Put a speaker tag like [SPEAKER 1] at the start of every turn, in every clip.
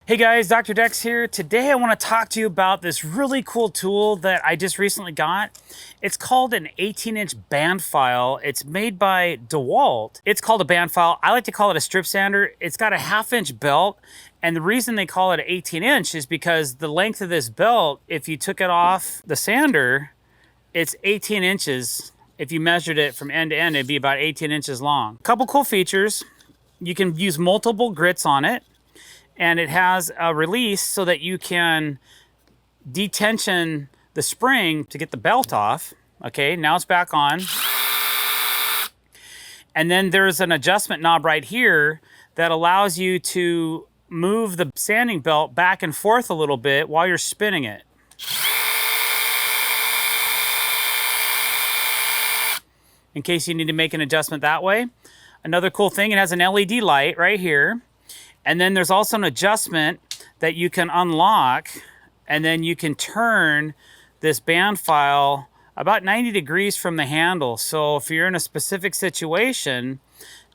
[SPEAKER 1] Hey guys, Dr. Dex here. Today I want to talk to you about this really cool tool that I just recently got. It's called an 18-inch band file. It's made by DeWalt. It's called a band file. I like to call it a strip sander. It's got a 1/2-inch belt, and the reason they call it 18-inch is because the length of this belt, if you took it off the sander, it's 18 inches. If you measured it from end to end, it'd be about 18 inches long. A couple cool features. You can use multiple grits on it. And it has a release so that you can detension the spring to get the belt off. Okay, now it's back on. And then there's an adjustment knob right here that allows you to move the sanding belt back and forth a little bit while you're spinning it. In case you need to make an adjustment that way. Another cool thing, it has an LED light right here. And then there's also an adjustment that you can unlock, and then you can turn this band file about 90 degrees from the handle. So if you're in a specific situation,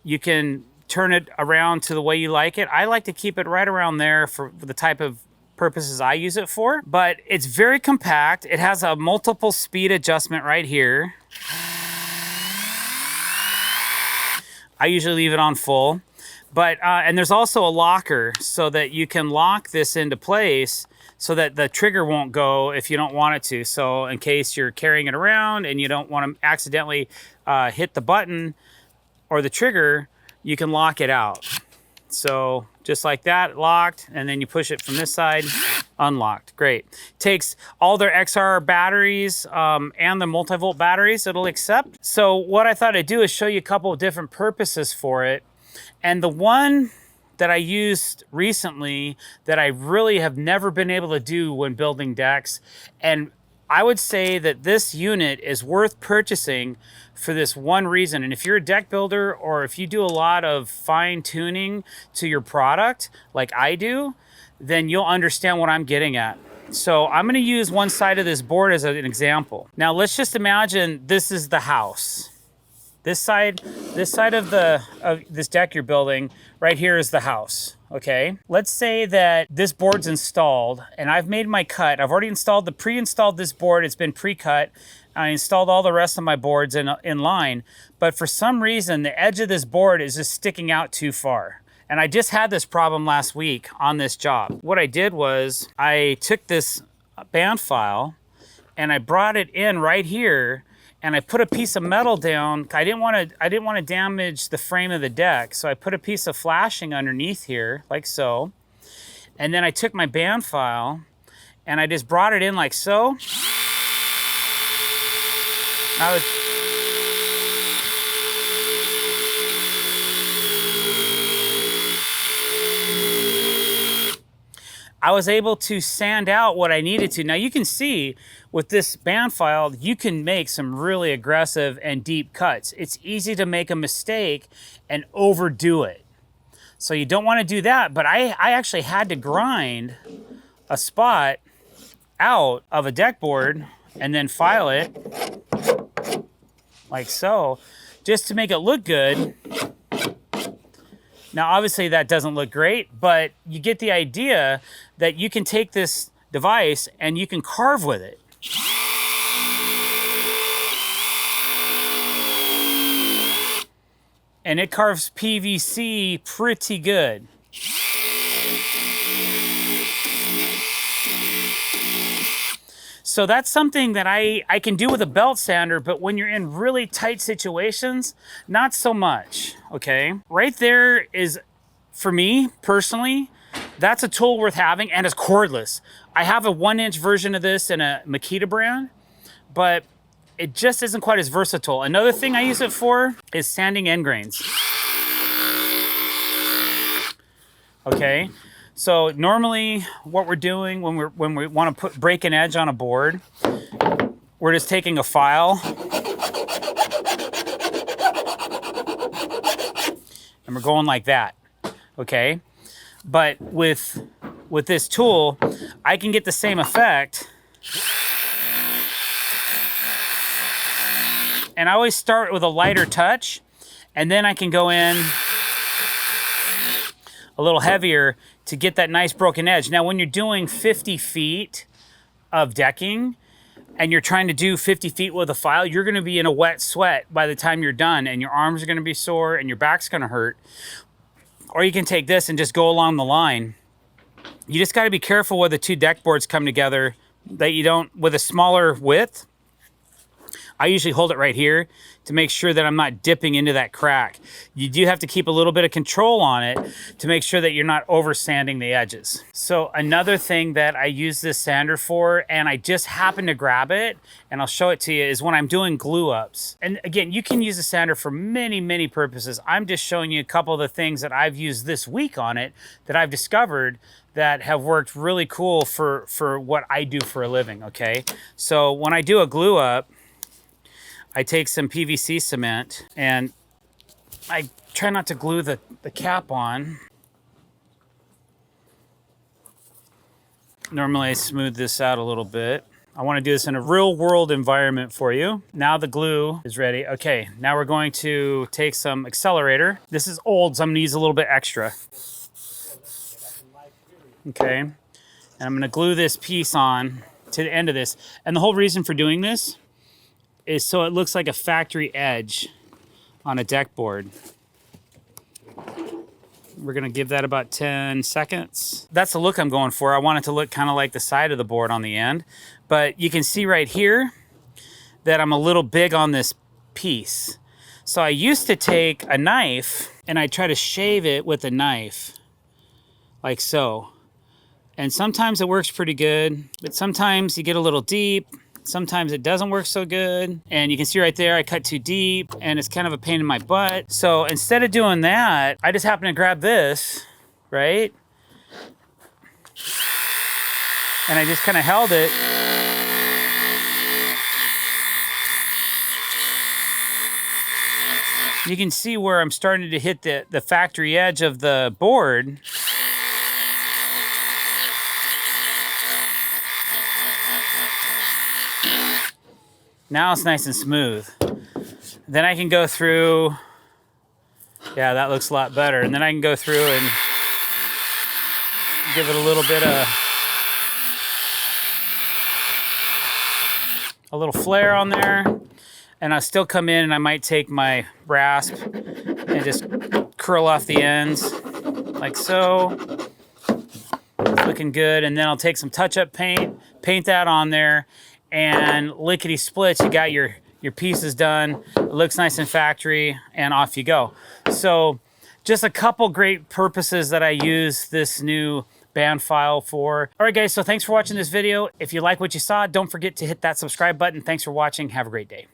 [SPEAKER 1] you can turn it around to the way you like it. I like to keep it right around there for the type of purposes I use it for. But it's very compact. It has a multiple speed adjustment right here. I usually leave it on full. But, and there's also a locker so that you can lock this into place so that the trigger won't go if you don't want it to. So in case you're carrying it around and you don't want to accidentally hit the button or the trigger, you can lock it out. So just like that, locked, and then you push it from this side, unlocked. Great. Takes all their XR batteries and the multi-volt batteries it'll accept. So what I thought I'd do is show you a couple of different purposes for it. And the one that I used recently that I really have never been able to do when building decks, and I would say that this unit is worth purchasing for this one reason. And if you're a deck builder or if you do a lot of fine tuning to your product like I do, then you'll understand what I'm getting at. So I'm going to use one side of this board as an example. Now let's just imagine this is the house. This side of this deck you're building, right here is the house, okay? Let's say that this board's installed and I've made my cut. I've already pre-installed this board. It's been pre-cut. I installed all the rest of my boards in line, but for some reason, the edge of this board is just sticking out too far. And I just had this problem last week on this job. What I did was I took this band file and I brought it in right here, and I put a piece of metal down. I didn't want to damage the frame of the deck, so I put a piece of flashing underneath here, like so. And then I took my band file, and I just brought it in like so. I was able to sand out what I needed to. Now you can see with this band file, you can make some really aggressive and deep cuts. It's easy to make a mistake and overdo it. So you don't want to do that, but I actually had to grind a spot out of a deck board and then file it like so, just to make it look good. Now, obviously that doesn't look great, but you get the idea that you can take this device and you can carve with it. And it carves PVC pretty good. So that's something that I can do with a belt sander, but when you're in really tight situations, not so much, okay? Right there is, for me personally, that's a tool worth having, and it's cordless. I have a 1-inch version of this in a Makita brand, but it just isn't quite as versatile. Another thing I use it for is sanding end grains. Okay? So normally what we're doing when we want to break an edge on a board, we're just taking a file and we're going like that, okay? But with this tool, I can get the same effect. And I always start with a lighter touch, and then I can go in a little heavier to get that nice broken edge. Now, when you're doing 50 feet of decking and you're trying to do 50 feet with a file, you're gonna be in a wet sweat by the time you're done, and your arms are gonna be sore and your back's gonna hurt. Or you can take this and just go along the line. You just gotta be careful where the two deck boards come together, that you don't, with a smaller width, I usually hold it right here to make sure that I'm not dipping into that crack. You do have to keep a little bit of control on it to make sure that you're not over sanding the edges. So another thing that I use this sander for, and I just happen to grab it, and I'll show it to you, is when I'm doing glue ups. And again, you can use a sander for many, many purposes. I'm just showing you a couple of the things that I've used this week on it that I've discovered that have worked really cool for what I do for a living, okay? So when I do a glue up, I take some PVC cement and I try not to glue the cap on. Normally I smooth this out a little bit. I want to do this in a real world environment for you. Now the glue is ready. Okay, now we're going to take some accelerator. This is old, so I'm gonna use a little bit extra. Okay, and I'm gonna glue this piece on to the end of this. And the whole reason for doing this is so it looks like a factory edge on a deck board. We're gonna give that about 10 seconds. That's the look I'm going for. I want it to look kind of like the side of the board on the end. But you can see right here that I'm a little big on this piece. So I used to take a knife and I try to shave it with a knife, like so. And sometimes it works pretty good, but sometimes you get a little deep. Sometimes it doesn't work so good. And you can see right there, I cut too deep and it's kind of a pain in my butt. So instead of doing that, I just happen to grab this, right? And I just kind of held it. You can see where I'm starting to hit the factory edge of the board. Now it's nice and smooth. Then I can go through, yeah, that looks a lot better. And then I can go through and give it a little bit of, a little flare on there. And I'll still come in and I might take my rasp and just curl off the ends like so. Looking good. And then I'll take some touch-up paint, paint that on there, and lickety splits, you got your pieces done. It looks nice and factory, and off you go. So just a couple great purposes that I use this new band file for. All right, guys, so thanks for watching this video. If you like what you saw, don't forget to hit that subscribe button. Thanks for watching. Have a great day.